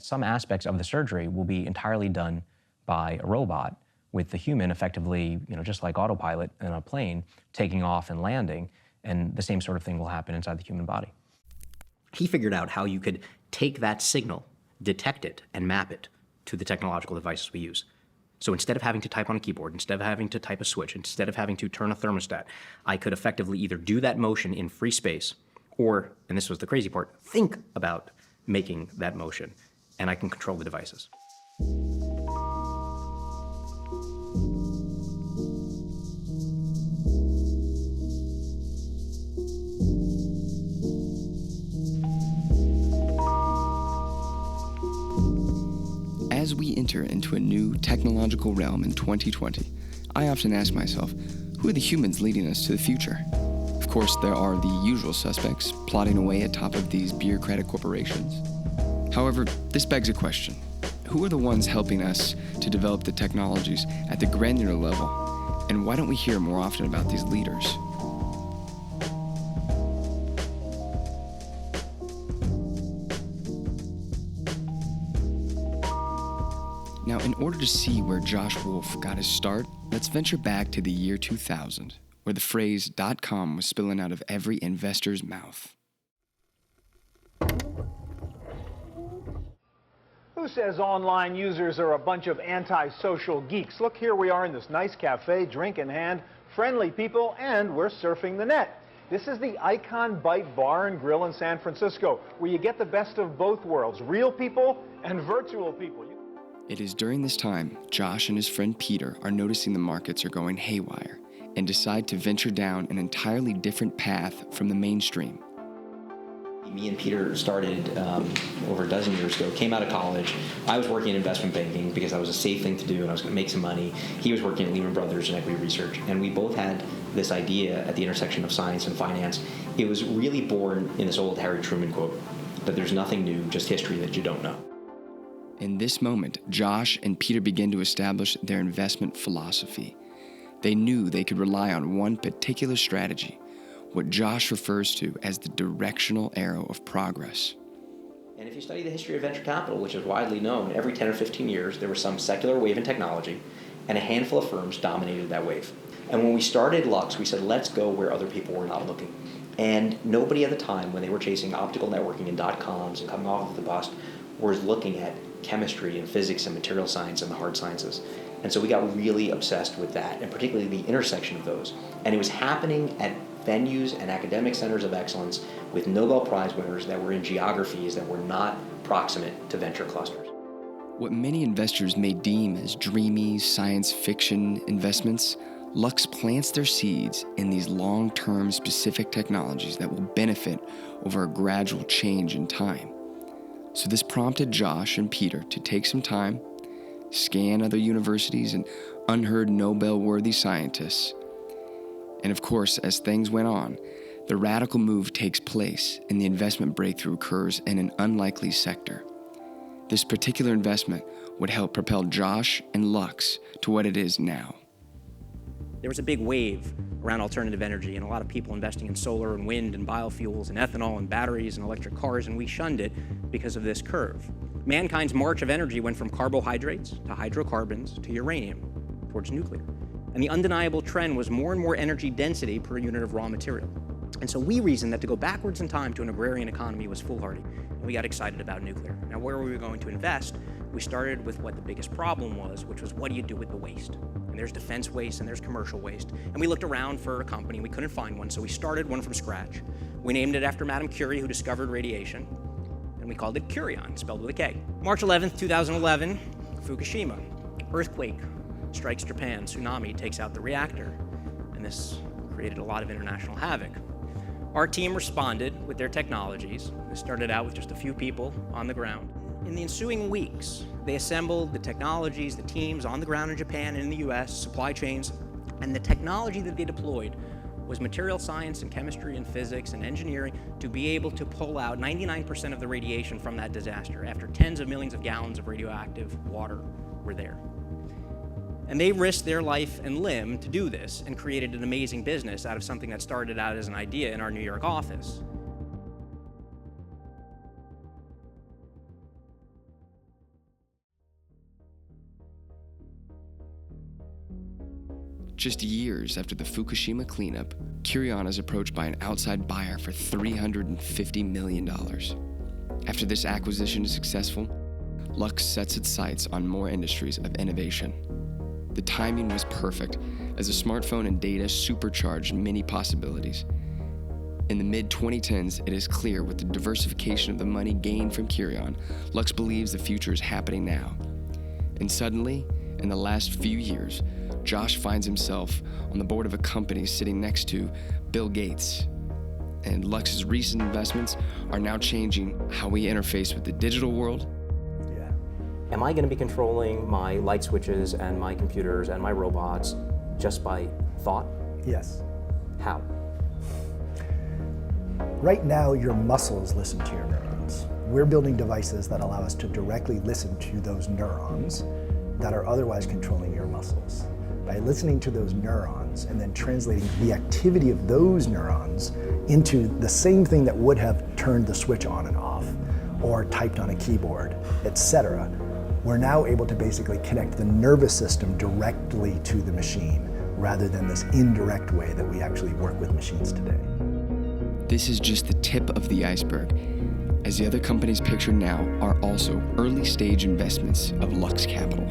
Some aspects of the surgery will be entirely done by a robot, with the human effectively, just like autopilot in a plane, taking off and landing, and the same sort of thing will happen inside the human body. He figured out how you could take that signal, detect it, and map it to the technological devices we use. So instead of having to type on a keyboard, instead of having to type a switch, instead of having to turn a thermostat, I could effectively either do that motion in free space or, and this was the crazy part, think about making that motion, and I can control the devices. As we enter into a new technological realm in 2020, I often ask myself, who are the humans leading us to the future? Of course, there are the usual suspects plotting away atop of these bureaucratic corporations. However, this begs a question. Who are the ones helping us to develop the technologies at the granular level? And why don't we hear more often about these leaders? Now, in order to see where Josh Wolfe got his start, let's venture back to the year 2000, where the phrase .com was spilling out of every investor's mouth. Who says online users are a bunch of anti-social geeks? Look, here we are in this nice cafe, drink in hand, friendly people, and we're surfing the net. This is the Icon Bite Bar and Grill in San Francisco, where you get the best of both worlds, real people and virtual people. It is during this time, Josh and his friend Peter are noticing the markets are going haywire and decide to venture down an entirely different path from the mainstream. Me and Peter started over a dozen years ago, came out of college. I was working in investment banking because that was a safe thing to do and I was going to make some money. He was working at Lehman Brothers in equity research, and we both had this idea at the intersection of science and finance. It was really born in this old Harry Truman quote, that there's nothing new, just history that you don't know. In this moment, Josh and Peter began to establish their investment philosophy. They knew they could rely on one particular strategy, what Josh refers to as the directional arrow of progress. And if you study the history of venture capital, which is widely known, every 10 or 15 years there was some secular wave in technology, and a handful of firms dominated that wave. And when we started Lux, we said, let's go where other people were not looking. And nobody at the time, when they were chasing optical networking and .coms and coming off of the bust, was looking at chemistry and physics and material science and the hard sciences. And so we got really obsessed with that, and particularly the intersection of those. And it was happening at venues and academic centers of excellence with Nobel Prize winners that were in geographies that were not proximate to venture clusters. What many investors may deem as dreamy science fiction investments, Lux plants their seeds in these long-term specific technologies that will benefit over a gradual change in time. So this prompted Josh and Peter to take some time, scan other universities and unheard Nobel-worthy scientists. And of course, as things went on, the radical move takes place and the investment breakthrough occurs in an unlikely sector. This particular investment would help propel Josh and Lux to what it is now. There was a big wave around alternative energy and a lot of people investing in solar and wind and biofuels and ethanol and batteries and electric cars, and we shunned it because of this curve. Mankind's march of energy went from carbohydrates to hydrocarbons to uranium towards nuclear. And the undeniable trend was more and more energy density per unit of raw material. And so we reasoned that to go backwards in time to an agrarian economy was foolhardy, and we got excited about nuclear. Now, where were we going to invest? We started with what the biggest problem was, which was, what do you do with the waste? And there's defense waste and there's commercial waste. And we looked around for a company, we couldn't find one, so we started one from scratch. We named it after Madame Curie, who discovered radiation, and we called it Curion, spelled with a K. March 11th, 2011, Fukushima. Earthquake strikes Japan, tsunami takes out the reactor, and this created a lot of international havoc. Our team responded with their technologies. They started out with just a few people on the ground. In the ensuing weeks, they assembled the technologies, the teams on the ground in Japan and in the US, supply chains, and the technology that they deployed was material science and chemistry and physics and engineering to be able to pull out 99% of the radiation from that disaster after tens of millions of gallons of radioactive water were there. And they risked their life and limb to do this and created an amazing business out of something that started out as an idea in our New York office. Just years after the Fukushima cleanup, 𝐥𝐸𝐤 is approached by an outside buyer for $350 million. After this acquisition is successful, Lux sets its sights on more industries of innovation. The timing was perfect, as the smartphone and data supercharged many possibilities. In the mid-2010s, it is clear with the diversification of the money gained from 𝐥𝐸𝐤, Lux believes the future is happening now. And suddenly, in the last few years, Josh finds himself on the board of a company sitting next to Bill Gates. And Lux's recent investments are now changing how we interface with the digital world. Am I going to be controlling my light switches and my computers and my robots just by thought? Yes. How? Right now, your muscles listen to your neurons. We're building devices that allow us to directly listen to those neurons that are otherwise controlling your muscles. By listening to those neurons and then translating the activity of those neurons into the same thing that would have turned the switch on and off, or typed on a keyboard, etc., we're now able to basically connect the nervous system directly to the machine, rather than this indirect way that we actually work with machines today. This is just the tip of the iceberg, as the other companies pictured now are also early-stage investments of Lux Capital.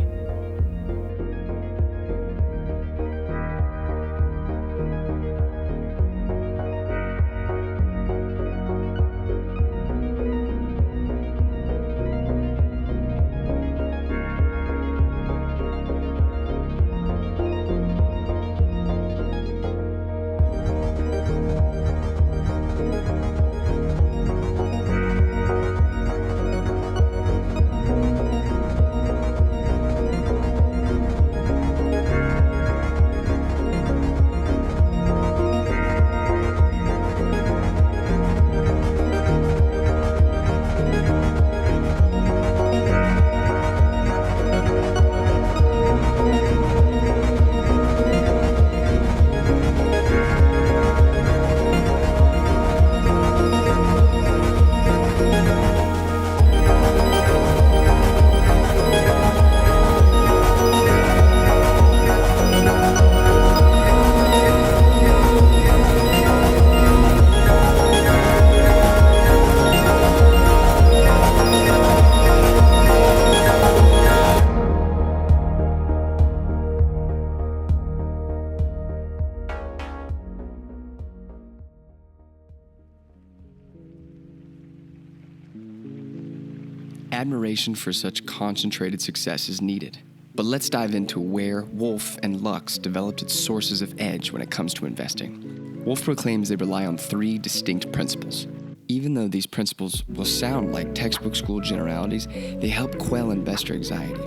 Admiration for such concentrated success is needed. But let's dive into where Wolfe and Lux developed its sources of edge when it comes to investing. Wolfe proclaims they rely on 3 distinct principles. Even though these principles will sound like textbook school generalities, they help quell investor anxiety.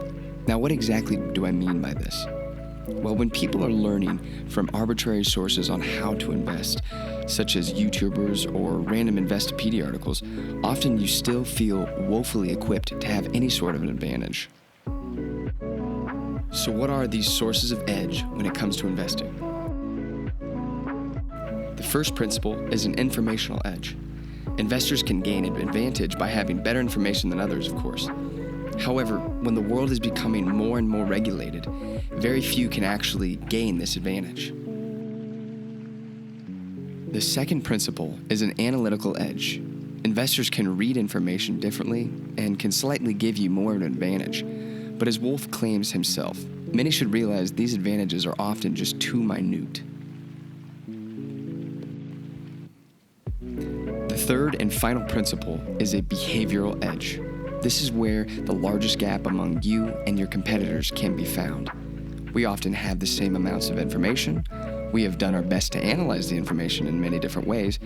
Now, what exactly do I mean by this? Well, when people are learning from arbitrary sources on how to invest, such as YouTubers or random Investopedia articles, often you still feel woefully equipped to have any sort of an advantage. So what are these sources of edge when it comes to investing? The first principle is an informational edge. Investors can gain an advantage by having better information than others, of course. However, when the world is becoming more and more regulated, very few can actually gain this advantage. The second principle is an analytical edge. Investors can read information differently and can slightly give you more of an advantage. But as Wolfe claims himself, many should realize these advantages are often just too minute. The third and final principle is a behavioral edge. This is where the largest gap among you and your competitors can be found. We often have the same amounts of information. We have done our best to analyze the information in many different ways,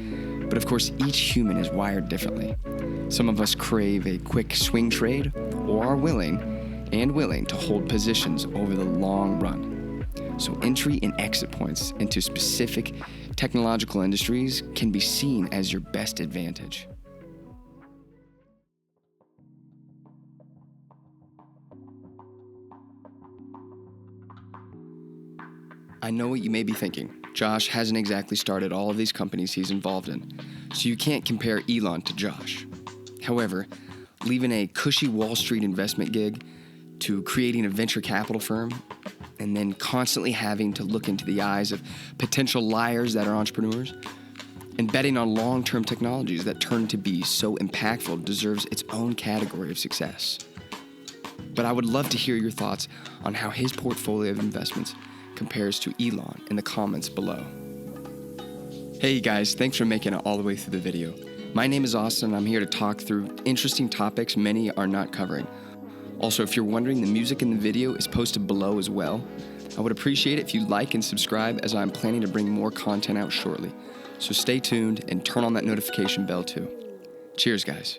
but of course each human is wired differently. Some of us crave a quick swing trade or are willing to hold positions over the long run. So entry and exit points into specific technological industries can be seen as your best advantage. I know what you may be thinking. Josh hasn't exactly started all of these companies he's involved in, so you can't compare Elon to Josh. However, leaving a cushy Wall Street investment gig to creating a venture capital firm, and then constantly having to look into the eyes of potential liars that are entrepreneurs, and betting on long-term technologies that turn to be so impactful deserves its own category of success. But I would love to hear your thoughts on how his portfolio of investments compares to Elon in the comments below. Hey guys, thanks for making it all the way through the video. My name is Austin, and I'm here to talk through interesting topics many are not covering. Also, if you're wondering, the music in the video is posted below as well. I would appreciate it if you like and subscribe, as I'm planning to bring more content out shortly. So stay tuned and turn on that notification bell too. Cheers, guys.